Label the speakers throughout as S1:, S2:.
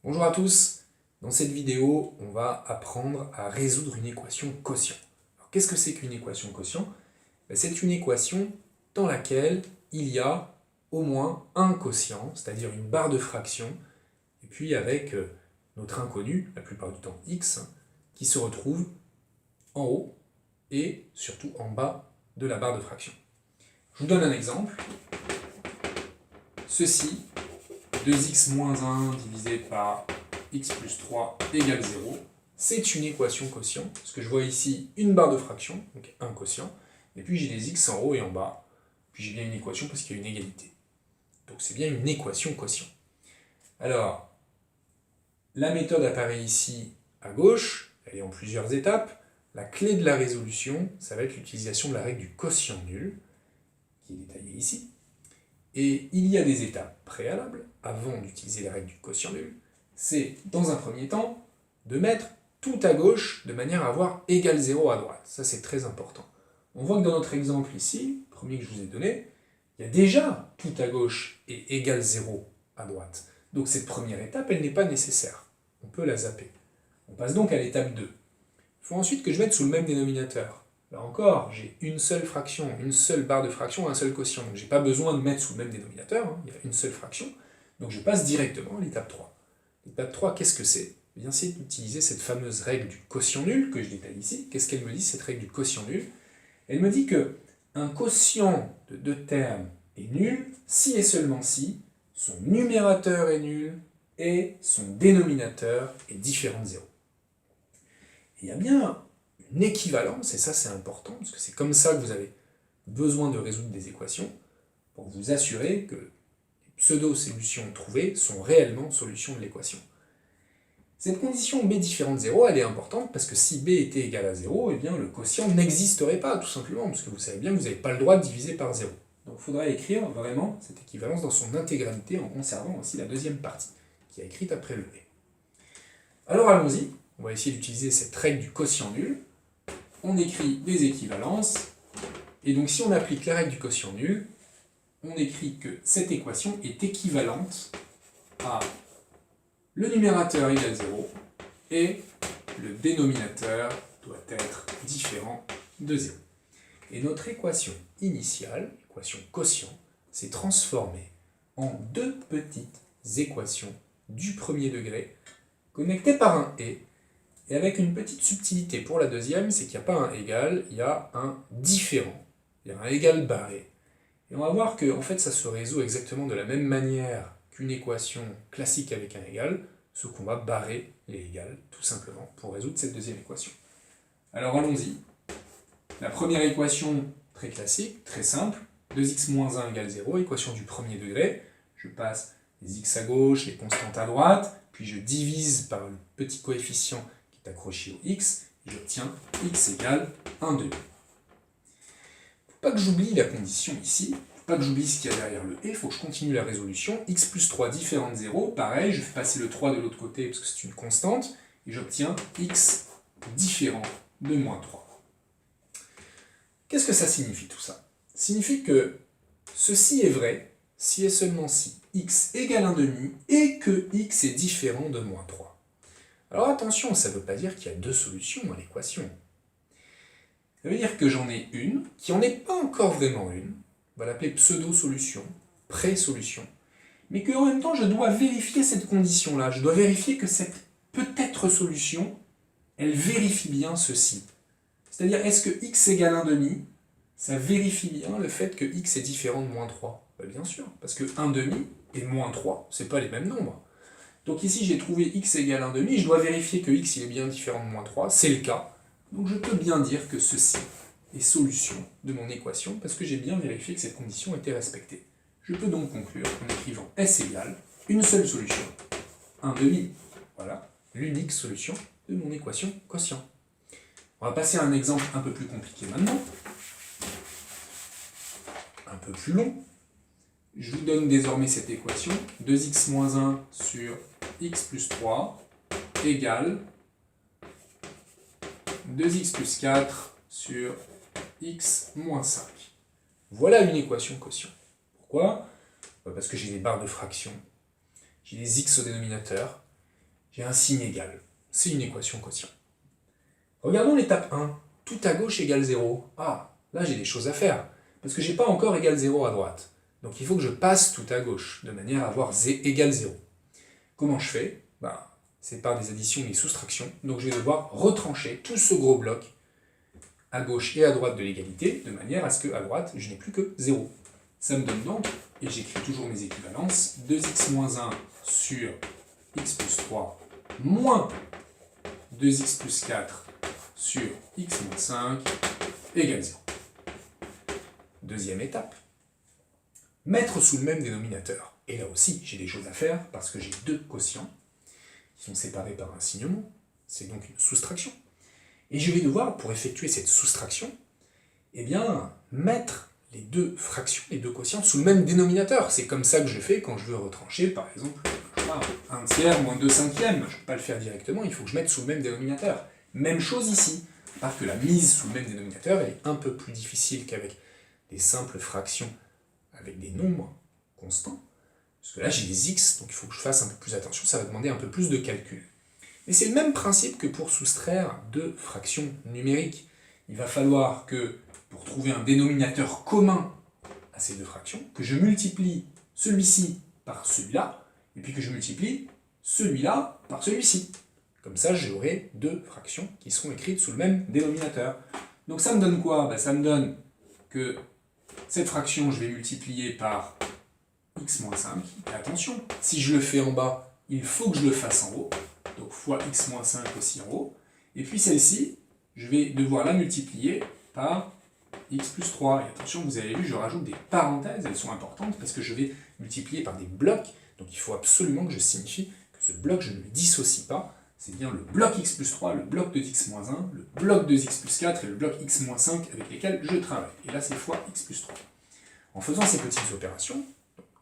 S1: Bonjour à tous, dans cette vidéo, on va apprendre à résoudre une équation quotient. Alors, qu'est-ce que c'est qu'une équation quotient? C'est une équation dans laquelle il y a au moins un quotient, c'est-à-dire une barre de fraction, et puis avec notre inconnu, la plupart du temps x, qui se retrouve en haut et surtout en bas de la barre de fraction. Je vous donne un exemple. Ceci, 2x moins 1 divisé par x plus 3 égale 0, c'est une équation quotient, parce que je vois ici une barre de fraction, donc un quotient, et puis j'ai des x en haut et en bas, puis j'ai bien une équation parce qu'il y a une égalité. Donc c'est bien une équation quotient. Alors, la méthode apparaît ici à gauche, elle est en plusieurs étapes. La clé de la résolution, ça va être l'utilisation de la règle du quotient nul, qui est détaillée ici. Et il y a des étapes préalables, avant d'utiliser la règle du quotient nul. C'est, dans un premier temps, de mettre tout à gauche de manière à avoir égal 0 à droite. Ça, c'est très important. On voit que dans notre exemple ici, le premier que je vous ai donné, il y a déjà tout à gauche et égal 0 à droite. Donc cette première étape, elle n'est pas nécessaire. On peut la zapper. On passe donc à l'étape 2. Il faut ensuite que je mette sous le même dénominateur. Là encore, j'ai une seule fraction, une seule barre de fraction, un seul quotient. Donc je n'ai pas besoin de mettre sous le même dénominateur, il y a une seule fraction. Donc je passe directement à l'étape 3. L'étape 3, qu'est-ce que c'est? Eh bien, c'est d'utiliser cette fameuse règle du quotient nul que je détaille ici. Qu'est-ce qu'elle me dit, cette règle du quotient nul? Elle me dit que un quotient de deux termes est nul si et seulement si son numérateur est nul et son dénominateur est différent de 0. Il y a bien une équivalence, et ça c'est important, parce que c'est comme ça que vous avez besoin de résoudre des équations, pour vous assurer que les pseudo-solutions trouvées sont réellement solutions de l'équation. Cette condition b différent de 0, elle est importante, parce que si b était égal à 0, eh bien le quotient n'existerait pas, tout simplement, parce que vous savez bien que vous n'avez pas le droit de diviser par 0. Donc il faudra écrire vraiment cette équivalence dans son intégralité, en conservant aussi la deuxième partie, qui est écrite après le b. Alors allons-y, on va essayer d'utiliser cette règle du quotient nul. On écrit des équivalences, et donc si on applique la règle du quotient nul, on écrit que cette équation est équivalente à le numérateur égale 0, et le dénominateur doit être différent de 0. Et notre équation initiale, l'équation quotient, s'est transformée en deux petites équations du premier degré, connectées par un et avec une petite subtilité pour la deuxième, c'est qu'il n'y a pas un égal, il y a un différent. Il y a un égal barré. Et on va voir que en fait, ça se résout exactement de la même manière qu'une équation classique avec un égal, sauf qu'on va barrer les égales, tout simplement, pour résoudre cette deuxième équation. Alors allons-y. La première équation, très classique, très simple, 2x moins 1 égale 0, équation du premier degré. Je passe les x à gauche, les constantes à droite, puis je divise par le petit coefficient qui est accroché au x, et j'obtiens x égale 1 demi. Faut pas que j'oublie la condition ici, faut pas que j'oublie ce qu'il y a derrière le et, il faut que je continue la résolution. X plus 3 différent de 0, pareil, je fais passer le 3 de l'autre côté parce que c'est une constante, et j'obtiens x différent de moins 3. Qu'est-ce que ça signifie tout ça? Ça signifie que ceci est vrai si et seulement si x égale 1 demi et que x est différent de moins 3. Alors attention, ça ne veut pas dire qu'il y a deux solutions à l'équation. Ça veut dire que j'en ai une, qui n'en est pas encore vraiment une, on va l'appeler pseudo-solution, pré-solution, mais qu'en même temps je dois vérifier cette condition-là, je dois vérifier que cette peut-être solution, elle vérifie bien ceci. C'est-à-dire, est-ce que x égale 1 demi, ça vérifie bien le fait que x est différent de moins 3? Bien sûr, parce que 1 demi et moins 3, ce n'est pas les mêmes nombres. Donc ici j'ai trouvé x égale 1 demi, je dois vérifier que x il est bien différent de moins 3, c'est le cas. Donc je peux bien dire que ceci est solution de mon équation, parce que j'ai bien vérifié que cette condition était respectée. Je peux donc conclure en écrivant S égale une seule solution, 1 demi. Voilà, l'unique solution de mon équation quotient. On va passer à un exemple un peu plus compliqué maintenant, un peu plus long. Je vous donne désormais cette équation, 2x moins 1 sur x plus 3 égale 2x plus 4 sur x moins 5. Voilà une équation quotient. Pourquoi? Parce que j'ai des barres de fraction, j'ai des x au dénominateur, j'ai un signe égal. C'est une équation quotient. Regardons l'étape 1. Tout à gauche égale 0. Ah, là j'ai des choses à faire, parce que je n'ai pas encore égal 0 à droite. Donc il faut que je passe tout à gauche, de manière à avoir égal 0. Comment je fais? C'est par des additions et des soustractions. Donc je vais devoir retrancher tout ce gros bloc à gauche et à droite de l'égalité, de manière à ce qu'à droite, je n'ai plus que 0. Ça me donne donc, et j'écris toujours mes équivalences, 2x moins 1 sur x plus 3 moins 2x plus 4 sur x moins 5 égale 0. Deuxième étape, mettre sous le même dénominateur. Et là aussi, j'ai des choses à faire parce que j'ai deux quotients qui sont séparés par un signe mot. C'est donc une soustraction. Et je vais devoir, pour effectuer cette soustraction, mettre les deux fractions, les deux quotients, sous le même dénominateur. C'est comme ça que je fais quand je veux retrancher, par exemple, 1 tiers moins 2 cinquièmes. Je ne peux pas le faire directement, il faut que je mette sous le même dénominateur. Même chose ici, parce que la mise sous le même dénominateur est un peu plus difficile qu'avec des simples fractions avec des nombres constants. Parce que là, j'ai des x, donc il faut que je fasse un peu plus attention, ça va demander un peu plus de calcul. Mais c'est le même principe que pour soustraire deux fractions numériques. Il va falloir que, pour trouver un dénominateur commun à ces deux fractions, que je multiplie celui-ci par celui-là, et puis que je multiplie celui-là par celui-ci. Comme ça, j'aurai deux fractions qui seront écrites sous le même dénominateur. Donc ça me donne quoi? Ça me donne que cette fraction, je vais multiplier par x moins 5. Et attention, si je le fais en bas, il faut que je le fasse en haut. Donc fois x moins 5 aussi en haut. Et puis celle-ci, je vais devoir la multiplier par x plus 3. Et attention, vous avez vu, je rajoute des parenthèses, elles sont importantes parce que je vais multiplier par des blocs. Donc il faut absolument que je signifie que ce bloc, je ne le dissocie pas. C'est bien le bloc x plus 3, le bloc de x moins 1, le bloc de x plus 4 et le bloc x moins 5 avec lesquels je travaille. Et là, c'est fois x plus 3. En faisant ces petites opérations,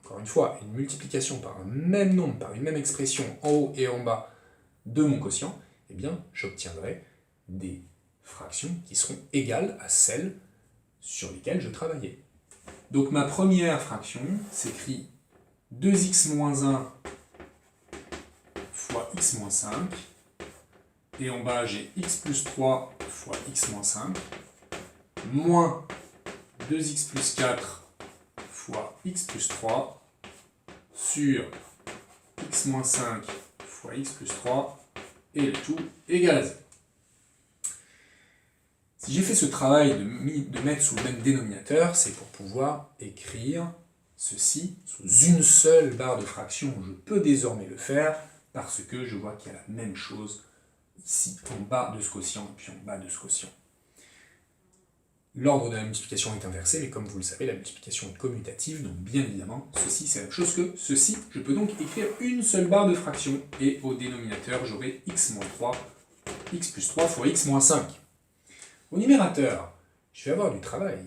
S1: encore une fois, une multiplication par un même nombre, par une même expression en haut et en bas de mon quotient, j'obtiendrai des fractions qui seront égales à celles sur lesquelles je travaillais. Donc ma première fraction s'écrit 2x moins 1 fois x moins 5, et en bas j'ai x plus 3 fois x moins 5, moins 2x plus 4 fois x plus 3, sur x moins 5 fois x plus 3, et le tout égale à 0. Si j'ai fait ce travail de mettre sous le même dénominateur, c'est pour pouvoir écrire ceci sous une seule barre de fraction. Je peux désormais le faire parce que je vois qu'il y a la même chose ici en bas de ce quotient et puis en bas de ce quotient. L'ordre de la multiplication est inversé, mais comme vous le savez, la multiplication est commutative, donc bien évidemment, ceci c'est la même chose que ceci. Je peux donc écrire une seule barre de fraction, et au dénominateur, j'aurai x moins 3, x plus 3 fois x moins 5. Au numérateur, je vais avoir du travail.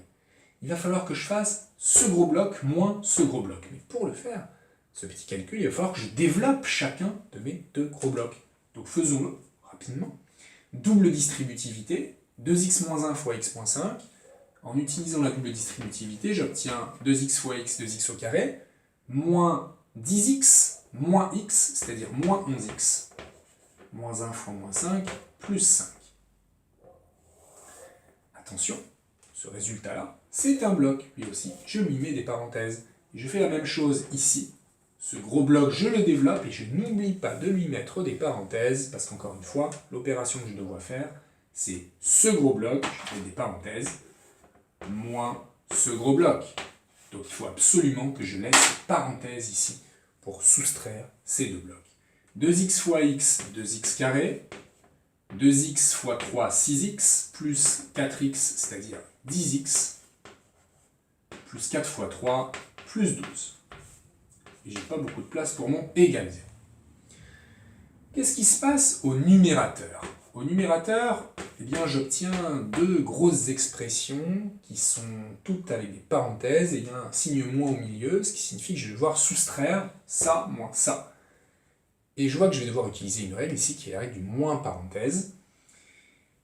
S1: Il va falloir que je fasse ce gros bloc moins ce gros bloc. Mais pour le faire, ce petit calcul, il va falloir que je développe chacun de mes deux gros blocs. Donc faisons-le rapidement. Double distributivité, 2x moins 1 fois x moins 5. En utilisant la double distributivité, j'obtiens 2x fois x, 2x au carré, moins 10x, moins x, c'est-à-dire moins 11x. Moins 1 fois moins 5, plus 5. Attention, ce résultat-là, c'est un bloc, lui aussi. Je lui mets des parenthèses. Et je fais la même chose ici. Ce gros bloc, je le développe et je n'oublie pas de lui mettre des parenthèses, parce qu'encore une fois, l'opération que je dois faire, c'est ce gros bloc, je mets des parenthèses, moins ce gros bloc. Donc il faut absolument que je laisse des parenthèses ici pour soustraire ces deux blocs. 2x fois x, 2x carré, 2x fois 3, 6x, plus 4x, c'est-à-dire 10x, plus 4 fois 3, plus 12. Et j'ai pas beaucoup de place pour mon égal 0. Qu'est-ce qui se passe au numérateur? Au numérateur, j'obtiens deux grosses expressions qui sont toutes avec des parenthèses, et il y a un signe moins au milieu, ce qui signifie que je vais devoir soustraire ça moins ça. Et je vois que je vais devoir utiliser une règle ici, qui est la règle du moins parenthèse,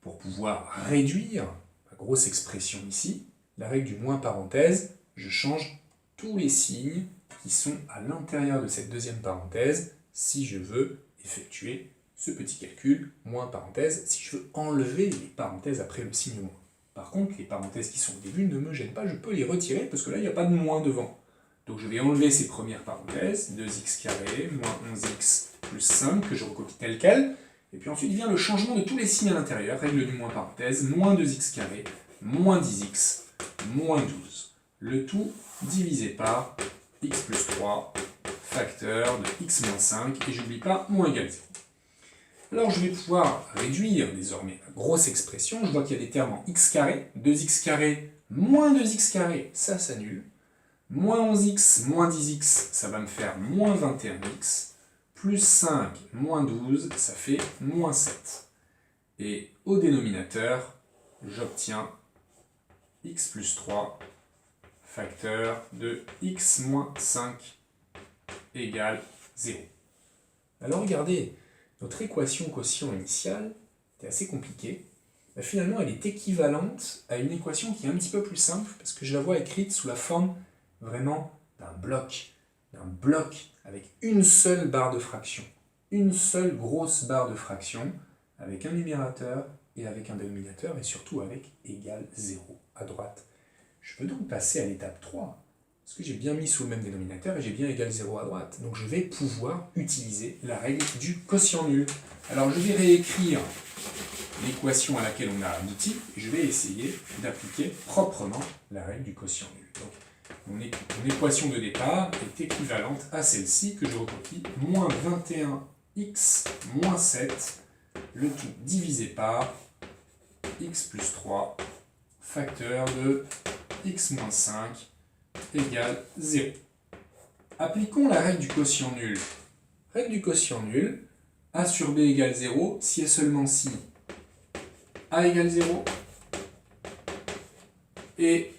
S1: pour pouvoir réduire la grosse expression ici. La règle du moins parenthèse, je change tous les signes qui sont à l'intérieur de cette deuxième parenthèse si je veux effectuer ce petit calcul, moins parenthèse, si je veux enlever les parenthèses après le signe moins. Par contre, les parenthèses qui sont au début ne me gênent pas, je peux les retirer parce que là, il n'y a pas de moins devant. Donc je vais enlever ces premières parenthèses, 2x carré, moins 11x plus 5, que je recopie tel quel. Et puis ensuite vient le changement de tous les signes à l'intérieur, règle du moins parenthèse, moins 2x carré, moins 10x, moins 12. Le tout divisé par x plus 3, facteur de x moins 5, et j'oublie pas, moins égal 0. Alors je vais pouvoir réduire désormais la grosse expression. Je vois qu'il y a des termes en x carré, 2x carré, moins 2x carré, ça s'annule. Moins 11x, moins 10x, ça va me faire moins 21x. Plus 5, moins 12, ça fait moins 7. Et au dénominateur, j'obtiens x plus 3, facteur de x moins 5 égale 0. Alors regardez, notre équation quotient initiale était assez compliquée. Mais finalement, elle est équivalente à une équation qui est un petit peu plus simple, parce que je la vois écrite sous la forme vraiment d'un bloc avec une seule barre de fraction, une seule grosse barre de fraction, avec un numérateur et avec un dénominateur, et surtout avec égal 0 à droite. Je peux donc passer à l'étape 3, parce que j'ai bien mis sous le même dénominateur et j'ai bien égal 0 à droite. Donc je vais pouvoir utiliser la règle du quotient nul. Alors je vais réécrire l'équation à laquelle on a abouti, et je vais essayer d'appliquer proprement la règle du quotient nul. Donc, mon équation de départ est équivalente à celle-ci, que je recopie, moins 21x moins 7, le tout divisé par x plus 3, facteur de x moins 5, égale 0. Appliquons la règle du quotient nul. Règle du quotient nul, a sur b égale 0, si et seulement si a égale 0, et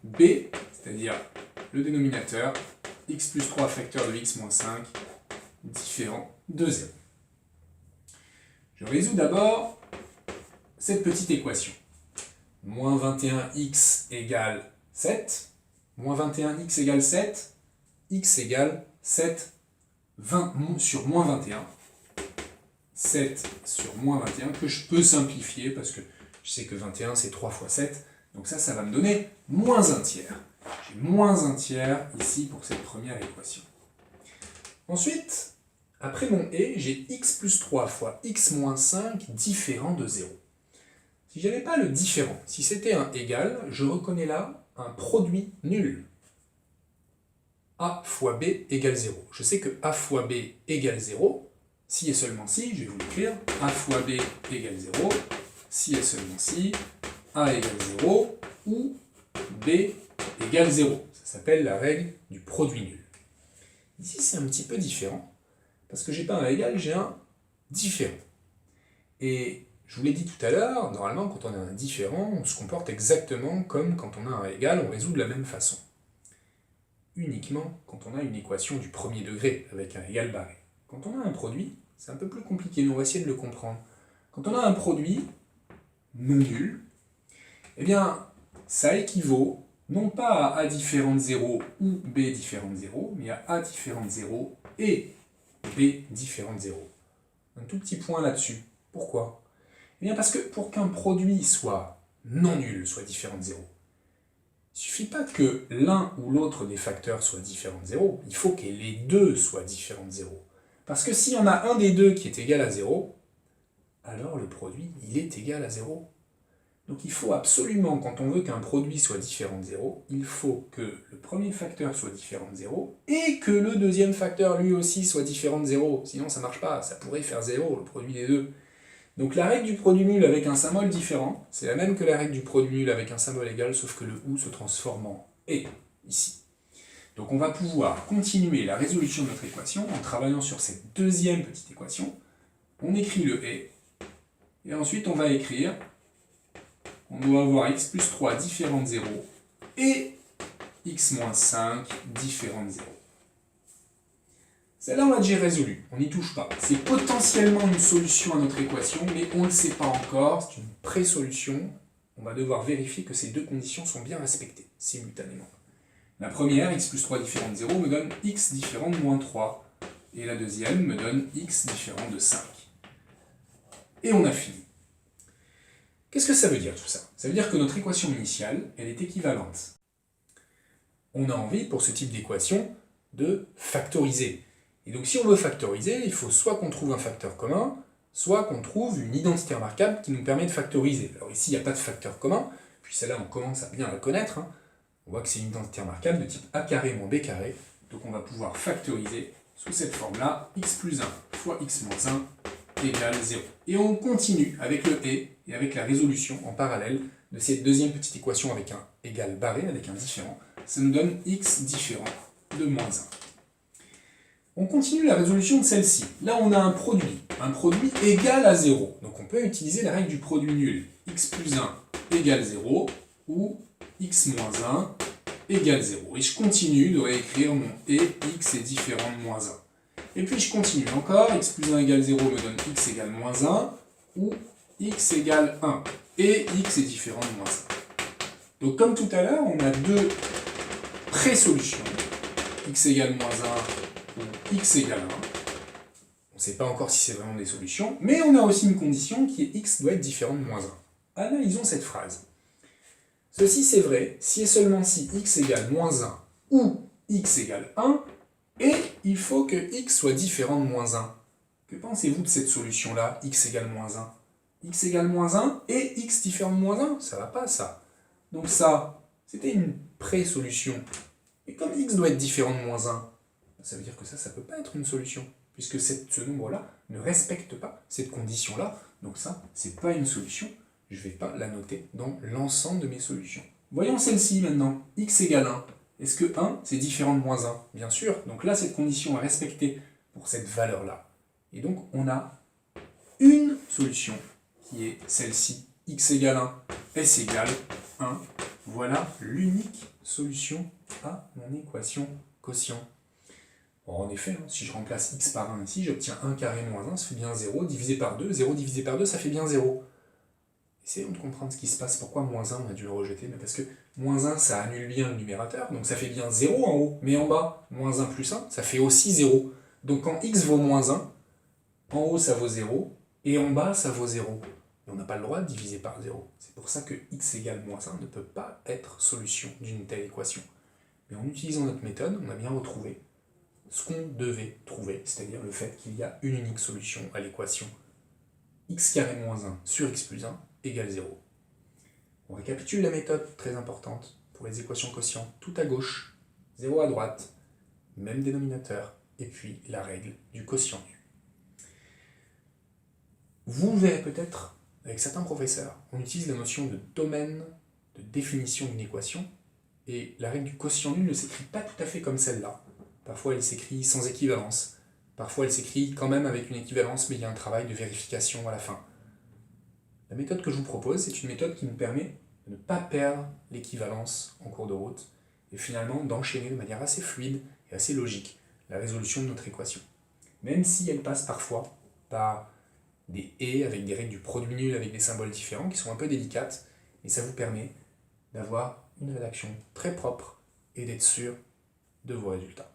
S1: b, c'est-à-dire le dénominateur, x plus 3 facteur de x moins 5, différent de 0. Je résous d'abord cette petite équation. Moins 21x égale 7, moins 21x égale 7, x égale 7 20 sur moins 21. 7 sur moins 21, que je peux simplifier, parce que je sais que 21 c'est 3 fois 7, donc ça va me donner moins 1 tiers. J'ai moins 1 tiers ici pour cette première équation. Ensuite, après mon et, j'ai x plus 3 fois x moins 5 différent de 0. Si je n'avais pas le différent, si c'était un égal, je reconnais là un produit nul. A fois b égale 0. Je sais que a fois b égale 0, si et seulement si, je vais vous l'écrire, a fois b égale 0, si et seulement si, a égale 0, ou b égale 0. Ça s'appelle la règle du produit nul. Ici, c'est un petit peu différent, parce que j'ai pas un égal, j'ai un différent. Et je vous l'ai dit tout à l'heure, normalement, quand on a un différent, on se comporte exactement comme quand on a un égal, on résout de la même façon. Uniquement quand on a une équation du premier degré, avec un égal barré. Quand on a un produit, c'est un peu plus compliqué, mais on va essayer de le comprendre. Quand on a un produit non nul, eh bien, ça équivaut non pas à a différent de 0 ou b différent de 0, mais à a différent de 0 et b différent de 0. Un tout petit point là-dessus. Pourquoi? Eh bien parce que pour qu'un produit soit non nul, soit différent de 0, il ne suffit pas que l'un ou l'autre des facteurs soit différent de 0, il faut que les deux soient différents de 0. Parce que si on a un des deux qui est égal à 0, alors le produit, il est égal à 0. Donc il faut absolument, quand on veut qu'un produit soit différent de 0, il faut que le premier facteur soit différent de 0, et que le deuxième facteur lui aussi soit différent de 0. Sinon ça ne marche pas, ça pourrait faire 0, le produit des deux. Donc la règle du produit nul avec un symbole différent, c'est la même que la règle du produit nul avec un symbole égal, sauf que le ou se transforme en et, ici. Donc on va pouvoir continuer la résolution de notre équation en travaillant sur cette deuxième petite équation. On écrit le et ensuite on va écrire, on doit avoir x plus 3 différent de 0 et x moins 5 différent de 0. Celle-là, on l'a déjà résolue, on n'y touche pas. C'est potentiellement une solution à notre équation, mais on ne le sait pas encore, c'est une pré-solution. On va devoir vérifier que ces deux conditions sont bien respectées, simultanément. La première, x plus 3 différent de 0, me donne x différent de moins 3. Et la deuxième me donne x différent de 5. Et on a fini. Qu'est-ce que ça veut dire tout ça? Ça veut dire que notre équation initiale, elle est équivalente. On a envie, pour ce type d'équation, de factoriser. Et donc si on veut factoriser, il faut soit qu'on trouve un facteur commun, soit qu'on trouve une identité remarquable qui nous permet de factoriser. Alors ici, il n'y a pas de facteur commun, puis celle-là, on commence à bien la connaître. On voit que c'est une identité remarquable de type a carré moins b carré, donc on va pouvoir factoriser sous cette forme-là, x plus 1 fois x moins 1 égale 0. Et on continue avec le et avec la résolution en parallèle de cette deuxième petite équation avec un égal barré, avec un différent. Ça nous donne x différent de moins 1. On continue la résolution de celle-ci. Là, on a un produit égal à 0. Donc on peut utiliser la règle du produit nul. X plus 1 égale 0 ou x moins 1 égale 0. Et je continue de réécrire mon et x est différent de moins 1. Et puis je continue encore, x plus 1 égale 0 me donne x égale moins 1 ou x égale 1. Et x est différent de moins 1. Donc comme tout à l'heure, on a deux pré-solutions. X égale moins 1 ou x égale 1. On ne sait pas encore si c'est vraiment des solutions, mais on a aussi une condition qui est x doit être différent de moins 1. Analysons cette phrase. Ceci c'est vrai si et seulement si x égale moins 1 ou x égale 1, et il faut que x soit différent de moins 1. Que pensez-vous de cette solution-là, x égale moins 1? X égale moins 1 et x différent de moins 1, ça va pas ça. Donc ça, c'était une pré-solution. Et comme x doit être différent de moins 1, ça veut dire que ça ne peut pas être une solution, puisque ce nombre-là ne respecte pas cette condition-là. Donc ça, c'est pas une solution. Je ne vais pas la noter dans l'ensemble de mes solutions. Voyons celle-ci maintenant. X égale 1. Est-ce que 1, c'est différent de moins 1? Bien sûr. Donc là, cette condition est respectée pour cette valeur-là. Et donc, on a une solution qui est celle-ci. X égale 1, S égale 1. Voilà l'unique solution à mon équation quotient. Bon, en effet, si je remplace x par 1 ici, j'obtiens 1 carré moins 1, ça fait bien 0, divisé par 2. 0 divisé par 2, ça fait bien 0. Essayons de comprendre ce qui se passe. Pourquoi moins 1, on a dû le rejeter? Mais parce que moins 1, ça annule bien le numérateur, donc ça fait bien 0 en haut. Mais en bas, moins 1 plus 1, ça fait aussi 0. Donc quand x vaut moins 1, en haut ça vaut 0, et en bas ça vaut 0. Et on n'a pas le droit de diviser par 0. C'est pour ça que x égale moins 1 ne peut pas être solution d'une telle équation. Mais en utilisant notre méthode, on a bien retrouvé ce qu'on devait trouver, c'est-à-dire le fait qu'il y a une unique solution à l'équation x carré moins 1 sur x plus 1 égale 0. On récapitule la méthode, très importante, pour les équations quotients, tout à gauche, 0 à droite, même dénominateur, et puis la règle du quotient nu. Vous verrez peut-être, avec certains professeurs, on utilise la notion de domaine de définition d'une équation, et la règle du quotient nul ne s'écrit pas tout à fait comme celle-là. Parfois elle s'écrit sans équivalence, parfois elle s'écrit quand même avec une équivalence, mais il y a un travail de vérification à la fin. La méthode que je vous propose, c'est une méthode qui nous permet de ne pas perdre l'équivalence en cours de route, et finalement d'enchaîner de manière assez fluide et assez logique la résolution de notre équation. Même si elle passe parfois par des et avec des règles du produit nul avec des symboles différents qui sont un peu délicates, mais ça vous permet d'avoir une rédaction très propre et d'être sûr de vos résultats.